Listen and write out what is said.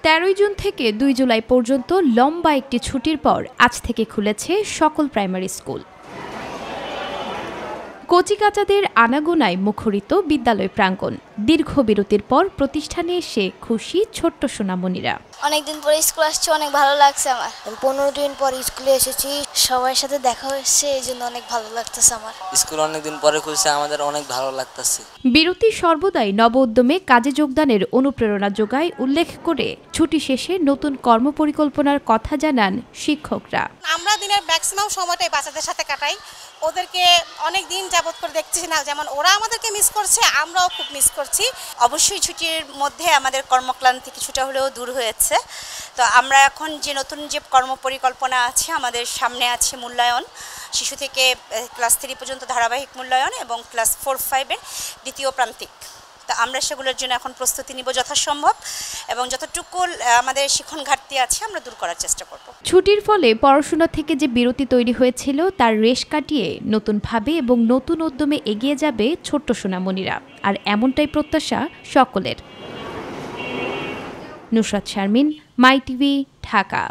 13 June থেকে 2 জুলাই পর্যন্ত লম্বা একটি ছুটির পর আজ থেকে খুলেছে সকল প্রাইমারি স্কুল। কচিকাঁচাদের আনাগোনায় মুখরিত বিদ্যালয় প্রাঙ্গণ। দীর্ঘ বিরতির পর প্রতিষ্ঠানে এসে খুশি ছোট্ট সোনামণিরা। অনেকদিন পরে স্কুল আসছে, অনেক ভালো লাগছে আমার। 15 দিন পর স্কুলে এসেছি, সবার সাথে দেখা হয়েছে, এই জন্য অনেক ভালো লাগতেছে আমার। স্কুল অনেকদিন পরে খুলছে, আমাদের অনেক ভালো লাগতেছে। বিরতি সর্বদাই নব উদ্যমে কাজে যোগদানের অনুপ্রেরণা যোগায় উল্লেখ করে ছুটি শেষে নতুন কর্মপরিকল্পনার কথা জানান শিক্ষকরা। আমরা দিনের ম্যাক্সিমাম সময়টাই বাচ্চাদের সাথে কাটাই। ওদেরকে অনেক দিন যাবত করে দেখতেছি না, যেমন ওরা আমাদেরকে মিস করছে, আমরাও খুব মিস করছি। অবশ্যই ছুটির মধ্যে আমাদের কর্মক্লান্তি কিছুটা হলেও দূর হয়েছে। তো আমরা এখন যে নতুন যে কর্মপরিকল্পনা আছে, আমাদের সামনে আছে মূল্যায়ন, শিশু থেকে ক্লাস 3 পর্যন্ত ধারাবাহিক মূল্যায়ন এবং ক্লাস 4-5-এর দ্বিতীয় প্রান্তিক। তো আমরা সেগুলোর জন্য এখন প্রস্তুতি নিব যথাসম্ভব, এবং যতটুকু আমাদের শিক্ষণ ঘাটতি আছে আমরা দূর করার চেষ্টা করব। ছুটির ফলে পড়াশোনা থেকে যে বিরতি তৈরি হয়েছিল তার রেশ কাটিয়ে নতুনভাবে এবং নতুন উদ্যমে এগিয়ে যাবে ছোট্ট সোনামণিরা, আর এমনটাই প্রত্যাশা সকলের। নুসরাত শারমিন, মাই টিভি, ঢাকা।